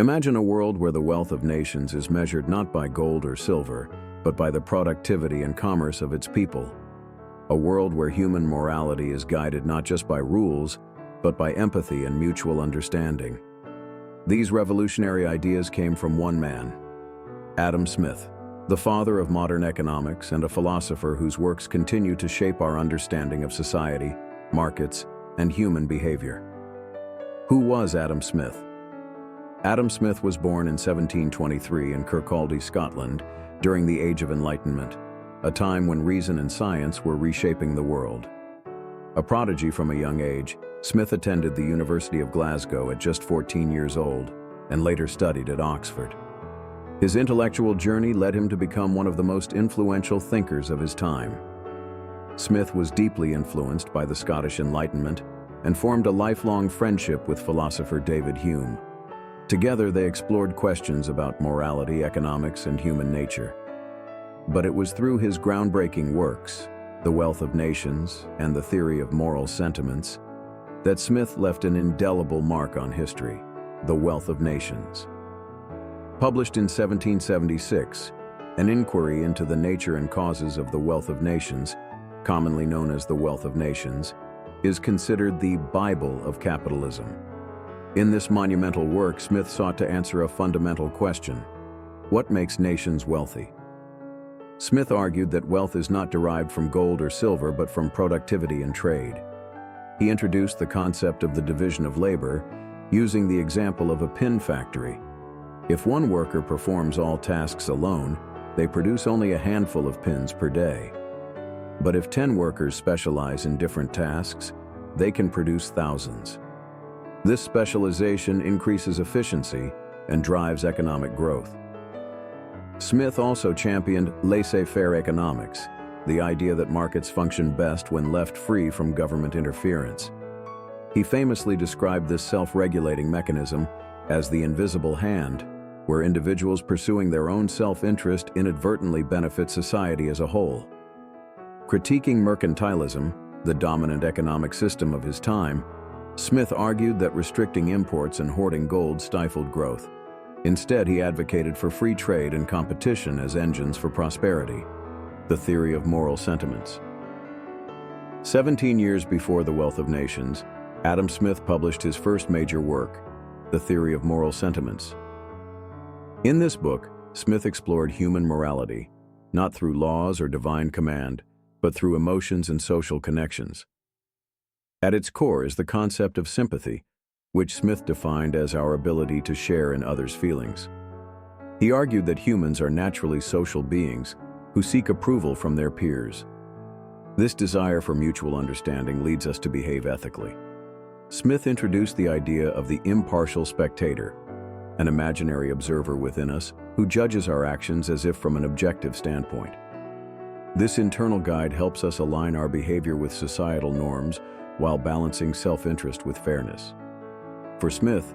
Imagine a world where the wealth of nations is measured not by gold or silver, but by the productivity and commerce of its people. A world where human morality is guided not just by rules, but by empathy and mutual understanding. These revolutionary ideas came from one man, Adam Smith, the father of modern economics and a philosopher whose works continue to shape our understanding of society, markets, and human behavior. Who was Adam Smith? Adam Smith was born in 1723 in Kirkcaldy, Scotland, during the Age of Enlightenment, a time when reason and science were reshaping the world. A prodigy from a young age, Smith attended the University of Glasgow at just 14 years old and later studied at Oxford. His intellectual journey led him to become one of the most influential thinkers of his time. Smith was deeply influenced by the Scottish Enlightenment and formed a lifelong friendship with philosopher David Hume. Together, they explored questions about morality, economics, and human nature. But it was through his groundbreaking works, The Wealth of Nations and The Theory of Moral Sentiments, that Smith left an indelible mark on history, The Wealth of Nations. Published in 1776, an inquiry into the nature and causes of the wealth of nations, commonly known as The Wealth of Nations, is considered the Bible of capitalism. In this monumental work, Smith sought to answer a fundamental question: what makes nations wealthy? Smith argued that wealth is not derived from gold or silver, but from productivity and trade. He introduced the concept of the division of labor, using the example of a pin factory. If one worker performs all tasks alone, they produce only a handful of pins per day. But if 10 workers specialize in different tasks, they can produce thousands. This specialization increases efficiency and drives economic growth. Smith also championed Laissez-Faire economics, the idea that markets function best when left free from government interference. He famously described this self-regulating mechanism as the invisible hand, where individuals pursuing their own self-interest inadvertently benefit society as a whole. Critiquing mercantilism, the dominant economic system of his time, Smith argued that restricting imports and hoarding gold stifled growth. Instead, he advocated for free trade and competition as engines for prosperity, the theory of moral sentiments. 17 years before The Wealth of Nations, Adam Smith published his first major work, The Theory of Moral Sentiments. In this book, Smith explored human morality, not through laws or divine command, but through emotions and social connections. At its core is the concept of sympathy, which Smith defined as our ability to share in others' feelings. He argued that humans are naturally social beings who seek approval from their peers. This desire for mutual understanding leads us to behave ethically. Smith introduced the idea of the impartial spectator, an imaginary observer within us who judges our actions as if from an objective standpoint. This internal guide helps us align our behavior with societal norms while balancing self-interest with fairness. For Smith,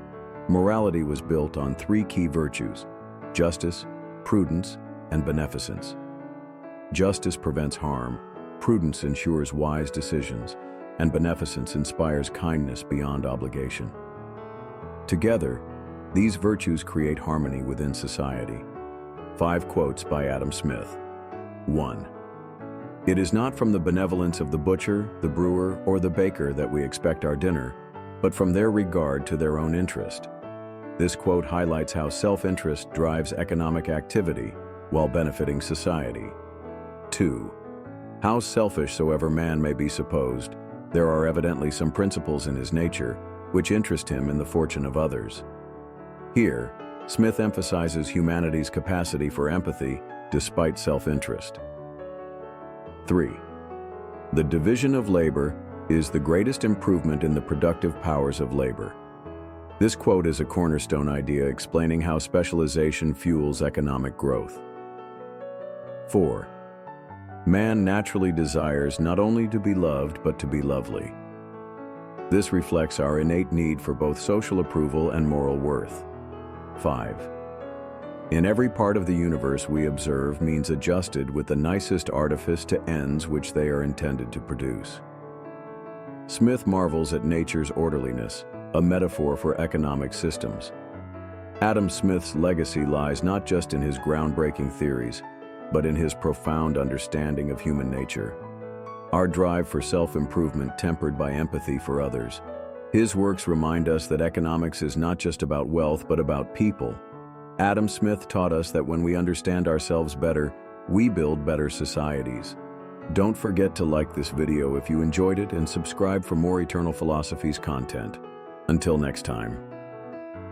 morality was built on three key virtues: justice, prudence, and beneficence. Justice prevents harm, prudence ensures wise decisions, and beneficence inspires kindness beyond obligation. Together, these virtues create harmony within society. 5 quotes by Adam Smith. 1. It is not from the benevolence of the butcher, the brewer, or the baker that we expect our dinner, but from their regard to their own interest. This quote highlights how self-interest drives economic activity while benefiting society. 2. How selfish soever man may be supposed, there are evidently some principles in his nature which interest him in the fortune of others. Here, Smith emphasizes humanity's capacity for empathy despite self-interest. 3. The division of labor is the greatest improvement in the productive powers of labor. This quote is a cornerstone idea explaining how specialization fuels economic growth. 4. Man naturally desires not only to be loved but to be lovely. This reflects our innate need for both social approval and moral worth. 5. In every part of the universe we observe means adjusted with the nicest artifice to ends which they are intended to produce. Smith marvels at nature's orderliness, a metaphor for economic systems. Adam Smith's legacy lies not just in his groundbreaking theories, but in his profound understanding of human nature. Our drive for self-improvement tempered by empathy for others. His works remind us that economics is not just about wealth, but about people. Adam Smith taught us that when we understand ourselves better, we build better societies. Don't forget to like this video if you enjoyed it and subscribe for more Eternal Philosophies content. Until next time.